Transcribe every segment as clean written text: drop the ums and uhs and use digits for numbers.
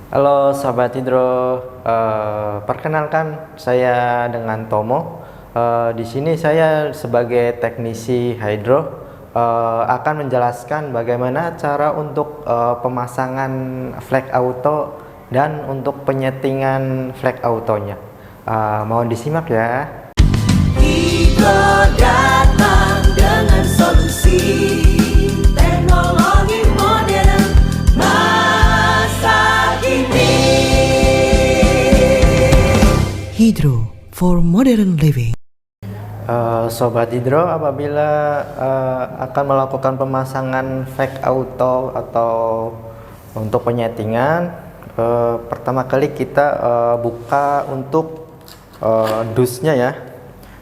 Halo sahabat Hidro. Perkenalkan saya dengan Tomo. Di sini saya sebagai teknisi hidro akan menjelaskan bagaimana cara untuk pemasangan flag auto dan untuk penyetingan flag autonya. Mohon disimak ya. Hidro datang dengan solusi teknologi modern masa kini. Hidro for modern living. Sobat Hidro, apabila akan melakukan pemasangan flag auto atau untuk penyetingan, pertama kali kita buka untuk dusnya ya.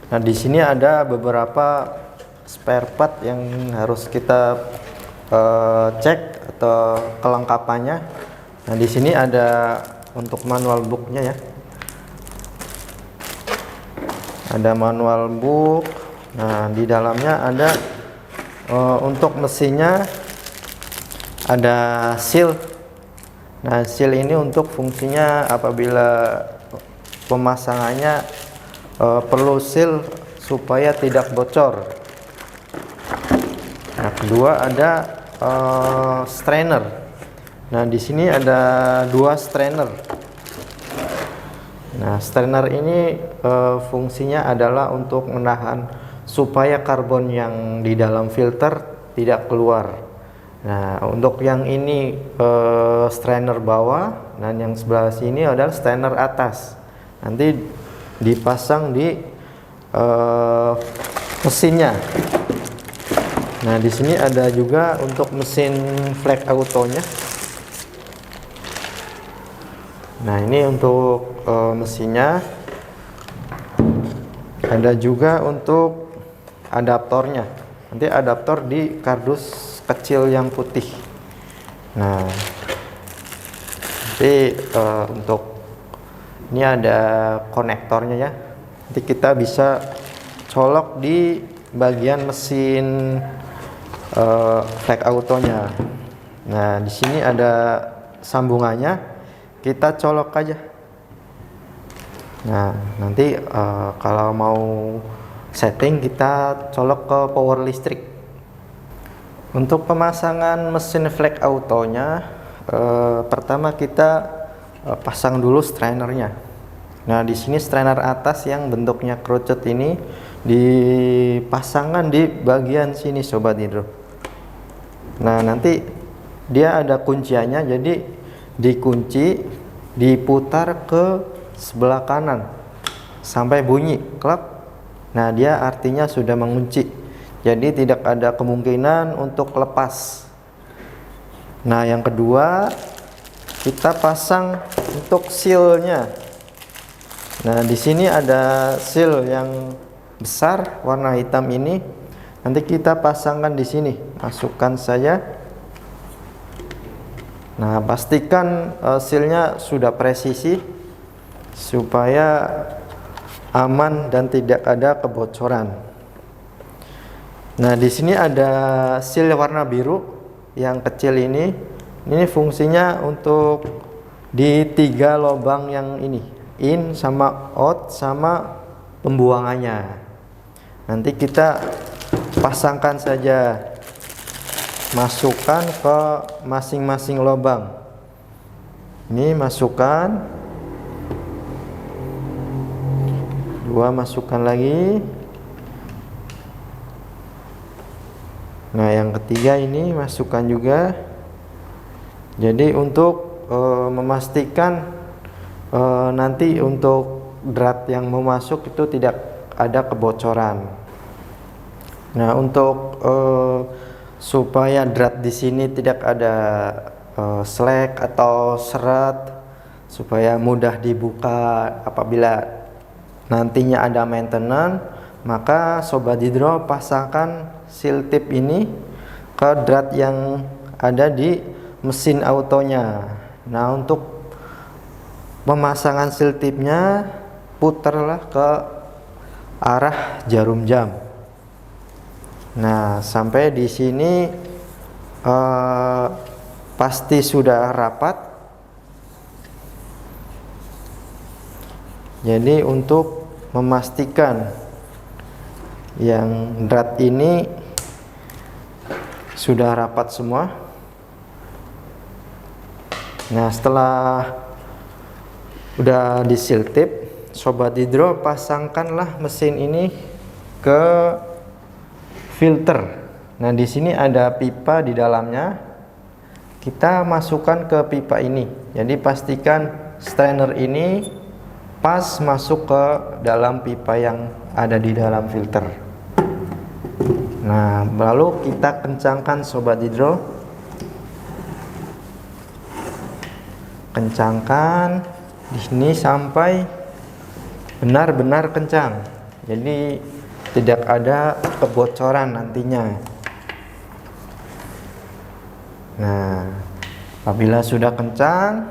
Nah, di sini ada beberapa spare part yang harus kita cek atau kelengkapannya. Nah, di sini ada untuk manual booknya ya. Ada manual book. Nah, di dalamnya ada untuk mesinnya ada seal. Nah, seal ini untuk fungsinya apabila pemasangannya perlu seal supaya tidak bocor. Nah, kedua ada strainer. Nah, di sini ada dua strainer. Nah, strainer ini fungsinya adalah untuk menahan supaya karbon yang di dalam filter tidak keluar. Nah, untuk yang ini strainer bawah dan yang sebelah sini adalah strainer atas. Nanti dipasang di mesinnya. Nah, di sini ada juga untuk mesin flag autonya. Nah, ini untuk mesinnya. Ada juga untuk adaptornya. Nanti adaptor di kardus kecil yang putih. Nah, nanti untuk ini ada konektornya ya. Nanti kita bisa colok di bagian mesin flag autonya. Nah, di sini ada sambungannya. Kita colok aja. Nah, nanti kalau mau setting kita colok ke power listrik. Untuk pemasangan mesin flag autonya, pertama kita pasang dulu strainernya. Nah, di sini strainer atas yang bentuknya kerucut ini dipasangkan di bagian sini sobat hidro. Nah, nanti dia ada kunciannya, jadi dikunci, diputar ke sebelah kanan sampai bunyi klak. Nah, dia artinya sudah mengunci, jadi tidak ada kemungkinan untuk lepas. Nah, yang kedua kita pasang untuk sealnya. Nah, di sini ada seal yang besar warna hitam ini. Nanti kita pasangkan di sini, masukkan saja. Nah, pastikan sealnya sudah presisi supaya aman dan tidak ada kebocoran. Nah, di sini ada seal warna biru yang kecil ini. Ini fungsinya untuk di 3 lubang yang ini, in sama out sama pembuangannya. Nanti kita pasangkan saja. Masukkan ke masing-masing lubang. Ini masukkan, dua masukkan lagi. Nah, yang ketiga ini masukkan juga. Jadi untuk memastikan nanti untuk drat yang mau masuk itu tidak ada kebocoran. Nah, untuk supaya drat di sini tidak ada slack atau seret, supaya mudah dibuka apabila nantinya ada maintenance, maka sobat hidro pasangkan seal tip ini ke drat yang ada di mesin autonya. Nah, untuk pemasangan seal tipnya putarlah ke arah jarum jam. Nah, sampai di sini pasti sudah rapat. Jadi untuk memastikan yang drat ini sudah rapat semua. Nah, setelah udah di seal tip, Sobat Hidro, pasangkanlah mesin ini ke filter. Nah, di sini ada pipa di dalamnya. Kita masukkan ke pipa ini. Jadi pastikan strainer ini pas masuk ke dalam pipa yang ada di dalam filter. Nah, lalu kita kencangkan Sobat Hidro. Kencangkan di sini sampai benar-benar kencang. Jadi tidak ada kebocoran nantinya. Nah, apabila sudah kencang,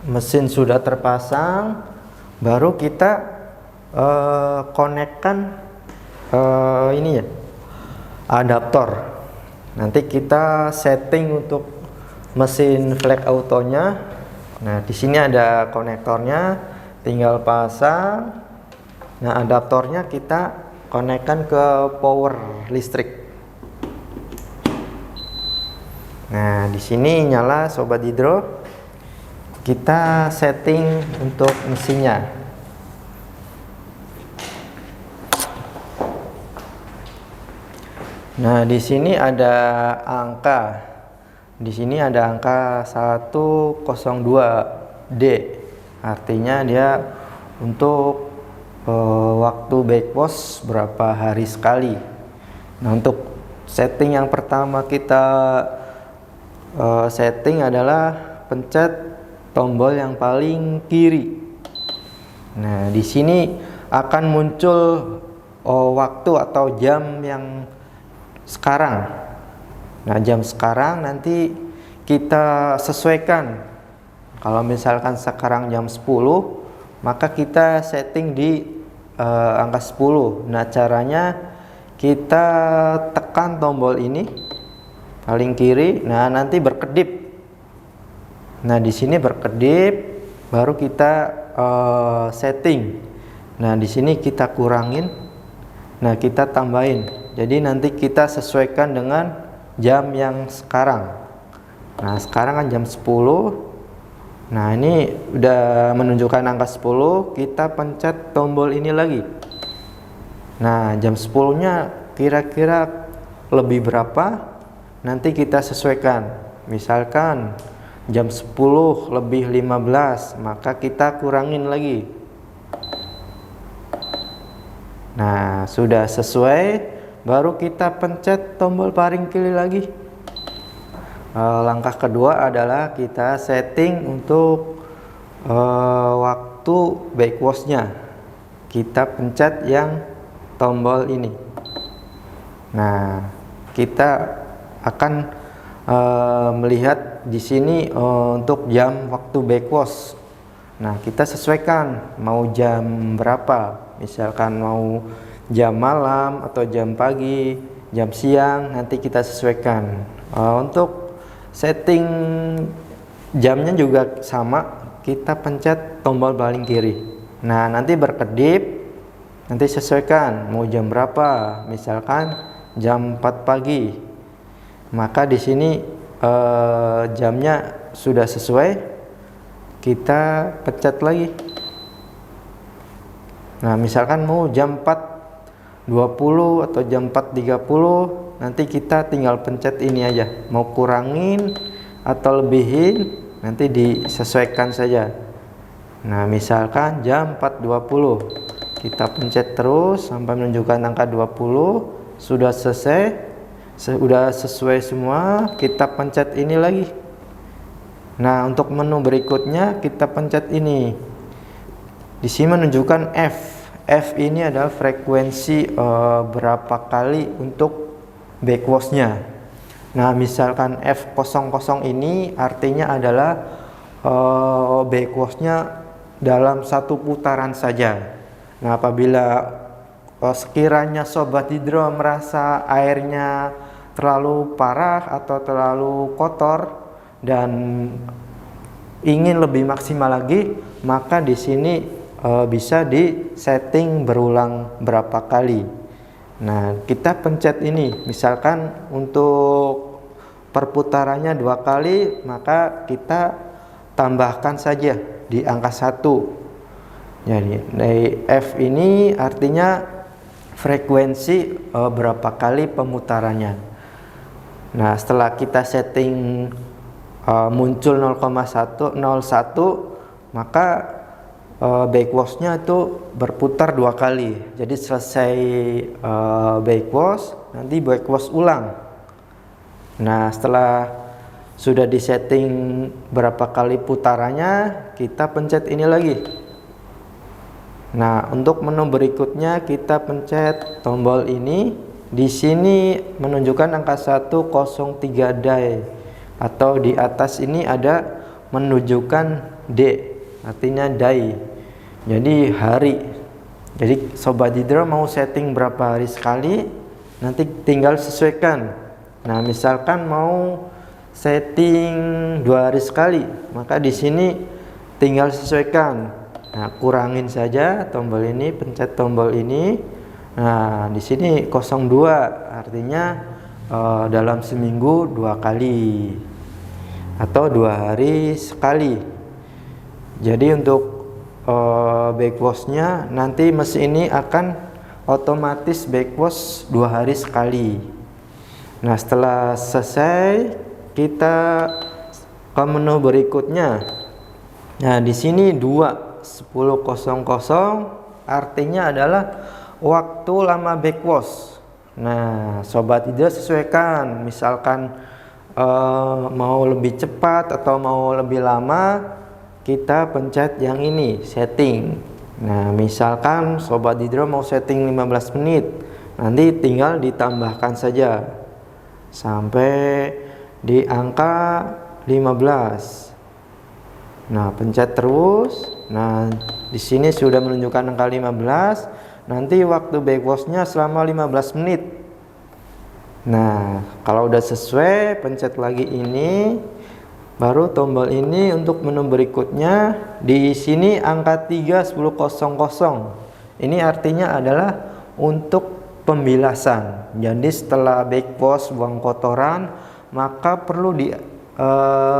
mesin sudah terpasang, baru kita konekkan ini ya, adaptor. Nanti kita setting untuk mesin flag autonya. Nah, di sini ada konektornya, tinggal pasang. Nah, adaptornya kita konekkan ke power listrik. Nah, di sini nyala Sobat Hidro. Kita setting untuk mesinnya. Nah, di sini ada angka. Di sini ada angka 102D. Artinya dia untuk waktu backwash berapa hari sekali. Nah, untuk setting yang pertama kita setting adalah pencet tombol yang paling kiri. Nah, di sini akan muncul waktu atau jam yang sekarang. Nah, jam sekarang nanti kita sesuaikan. Kalau misalkan sekarang jam 10, maka kita setting di angka 10. Nah, caranya kita tekan tombol ini paling kiri. Nah, nanti berkedip. Nah, di sini berkedip, baru kita setting. Nah, di sini kita kurangin. Nah, kita tambahin. Jadi nanti kita sesuaikan dengan jam yang sekarang. Nah, sekarang kan jam 10. Nah, ini udah menunjukkan angka 10. Kita pencet tombol ini lagi. Nah, jam 10-nya kira-kira lebih berapa? Nanti kita sesuaikan. Misalkan jam 10 lebih 15, maka kita kurangin lagi. Nah, sudah sesuai, baru kita pencet tombol paling kiri lagi. Langkah kedua adalah kita setting untuk waktu backwashnya. Kita pencet yang tombol ini. Nah, kita akan melihat di sini untuk jam waktu backwash. Nah, kita sesuaikan mau jam berapa. Misalkan mau jam malam atau jam pagi, jam siang, nanti kita sesuaikan. Untuk setting jamnya juga sama, kita pencet tombol paling kiri. Nah, nanti berkedip, nanti sesuaikan mau jam berapa. Misalkan jam 4 pagi. Maka di sini jamnya sudah sesuai, kita pencet lagi. Nah, misalkan mau jam 4.20 atau jam 4.30, nanti kita tinggal pencet ini aja. Mau kurangin atau lebihin, nanti disesuaikan saja. Nah, misalkan jam 4.20, kita pencet terus sampai menunjukkan angka 20. Sudah selesai. Sudah sesuai semua, kita pencet ini lagi. Nah, untuk menu berikutnya kita pencet ini. Di sini menunjukkan F. F ini adalah frekuensi berapa kali untuk backwashnya. Nah, misalkan F00 ini artinya adalah backwashnya dalam satu putaran saja. Nah, apabila sekiranya Sobat Hidro merasa airnya terlalu parah atau terlalu kotor dan ingin lebih maksimal lagi, maka di sini bisa di setting berulang berapa kali. Nah, kita pencet ini, misalkan untuk perputarannya 2 kali, maka kita tambahkan saja di angka 1. Jadi dari F ini artinya frekuensi berapa kali pemutarannya. Nah, setelah kita setting muncul 0,101, maka backwash-nya itu berputar 2 kali. Jadi selesai backwash, nanti backwash ulang. Nah, setelah sudah disetting berapa kali putarannya, kita pencet ini lagi. Nah, untuk menu berikutnya kita pencet tombol ini. Di sini menunjukkan angka 103 die, atau di atas ini ada menunjukkan D, artinya die. Jadi hari. Jadi Sobat Hidro mau setting berapa hari sekali, nanti tinggal sesuaikan. Nah, misalkan mau setting 2 hari sekali, maka di sini tinggal sesuaikan. Nah, kurangin saja tombol ini, pencet tombol ini. Nah, di sini 02, artinya dalam seminggu 2 kali atau 2 hari sekali. Jadi untuk backwash-nya nanti mesin ini akan otomatis backwash 2 hari sekali. Nah, setelah selesai kita ke menu berikutnya. Nah, di sini 2:10.00 artinya adalah waktu lama backwash. Nah, Sobat Hidro sesuaikan, misalkan mau lebih cepat atau mau lebih lama, kita pencet yang ini, setting. Nah, misalkan Sobat Hidro mau setting 15 menit, nanti tinggal ditambahkan saja sampai di angka 15. Nah, pencet terus. Nah, di sini sudah menunjukkan angka 15. Nanti waktu backwash-nya selama 15 menit. Nah, kalau udah sesuai, pencet lagi ini. Baru tombol ini untuk menu berikutnya. Di sini angka 3:10.00. Ini artinya adalah untuk pembilasan. Jadi setelah backwash buang kotoran, maka perlu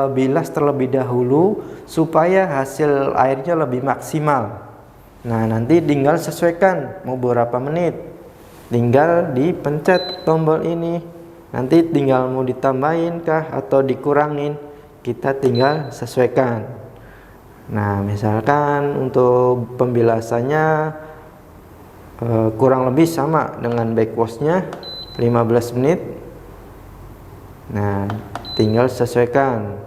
bilas terlebih dahulu supaya hasil airnya lebih maksimal. Nah, nanti tinggal sesuaikan mau berapa menit, tinggal dipencet tombol ini. Nanti tinggal mau ditambahin kah atau dikurangin, kita tinggal sesuaikan. Nah, misalkan untuk pembilasannya kurang lebih sama dengan backwash-nya 15 menit. Nah, tinggal sesuaikan,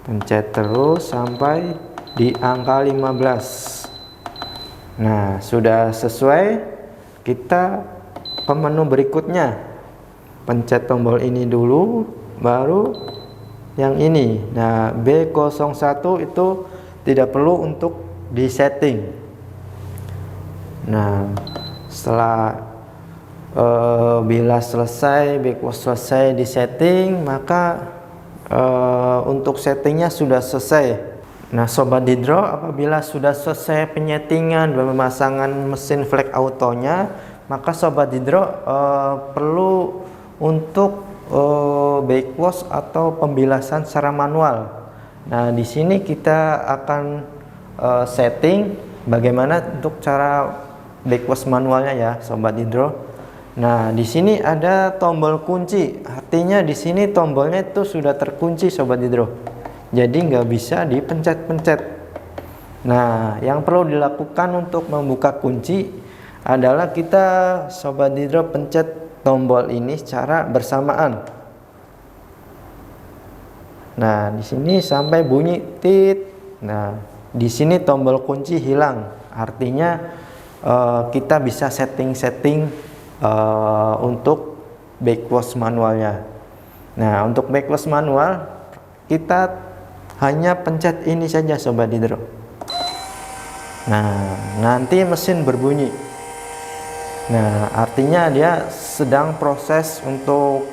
pencet terus sampai di angka 15. Nah, sudah sesuai, kita ke menu berikutnya. Pencet tombol ini dulu, baru yang ini. Nah, B01 itu tidak perlu untuk disetting. Nah, setelah bilas selesai, backwash selesai di setting, maka untuk settingnya sudah selesai. Nah, Sobat Hidro, apabila sudah selesai penyetingan dan pemasangan mesin flag autonya, maka Sobat Hidro perlu untuk backwash atau pembilasan secara manual. Nah, di sini kita akan setting bagaimana untuk cara backwash manualnya ya, Sobat Hidro. Nah, di sini ada tombol kunci, artinya di sini tombolnya itu sudah terkunci, Sobat Hidro. Jadi nggak bisa dipencet-pencet. Nah, yang perlu dilakukan untuk membuka kunci adalah kita, Sobat Hidro, pencet tombol ini secara bersamaan. Nah, di sini sampai bunyi tit. Nah, di sini tombol kunci hilang, artinya kita bisa setting-setting untuk backwash manualnya. Nah, untuk backwash manual kita hanya pencet ini saja, Sobat Hidro. Nah, nanti mesin berbunyi. Nah, artinya dia sedang proses untuk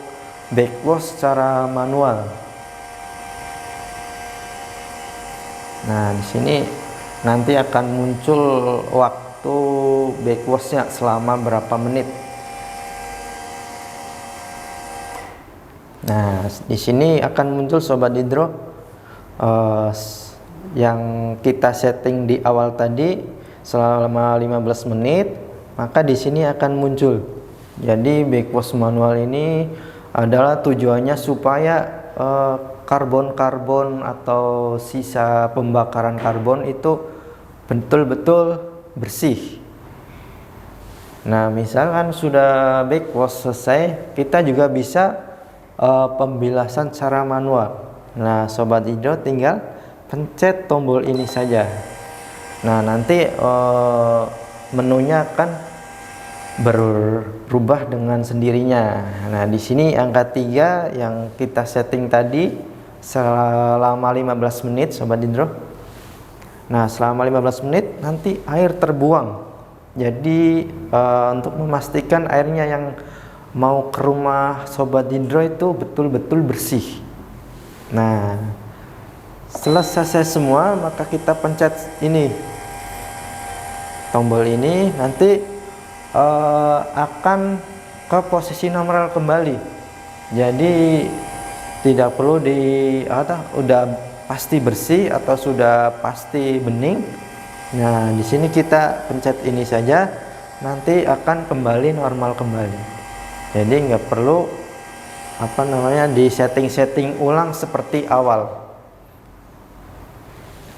backwash secara manual. Nah, di sini nanti akan muncul waktu backwashnya selama berapa menit. Nah, di sini akan muncul Sobat Hidro yang kita setting di awal tadi selama 15 menit, maka di sini akan muncul. Jadi backwash manual ini adalah tujuannya supaya karbon-karbon atau sisa pembakaran karbon itu betul-betul bersih. Nah, misalkan sudah backwash selesai, kita juga bisa pembilasan secara manual. Nah, Sobat Hidro tinggal pencet tombol ini saja. Nah, nanti menunya akan berubah dengan sendirinya. Nah, di sini angka 3 yang kita setting tadi selama 15 menit, Sobat Hidro. Nah, selama 15 menit nanti air terbuang. Jadi untuk memastikan airnya yang mau ke rumah Sobat Hidro itu betul-betul bersih. Nah, setelah selesai semua, maka kita pencet ini tombol ini, nanti akan ke posisi normal kembali. Jadi tidak perlu udah pasti bersih atau sudah pasti bening. Nah, di sini kita pencet ini saja, nanti akan kembali normal kembali. Jadi nggak perlu di setting ulang seperti awal.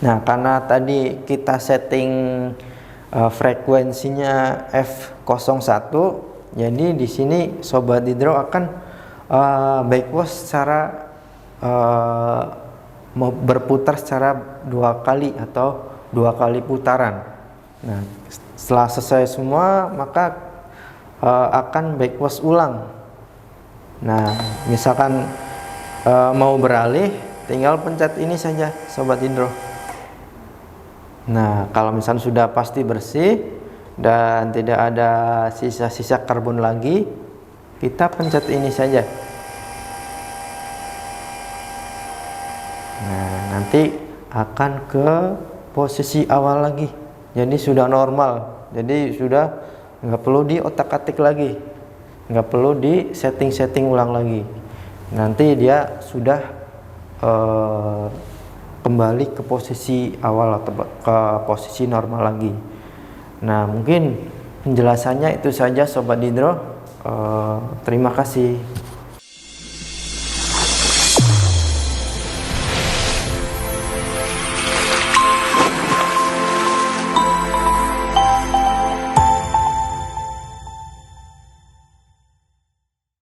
Nah, karena tadi kita setting frekuensinya F01, jadi di sini Sobat Hidro akan backwash secara berputar secara 2 kali atau 2 kali putaran. Nah, setelah selesai semua, maka akan backwash ulang. Nah, misalkan mau beralih, tinggal pencet ini saja, Sobat Hidro. Nah, kalau misalnya sudah pasti bersih dan tidak ada sisa-sisa karbon lagi, kita pencet ini saja. Nah, nanti akan ke posisi awal lagi. Jadi sudah normal. Jadi sudah nggak perlu di otak-atik lagi, nggak perlu di setting ulang lagi. Nanti dia sudah kembali ke posisi awal atau ke posisi normal lagi. Nah, mungkin penjelasannya itu saja Sobat Hidro. Terima kasih.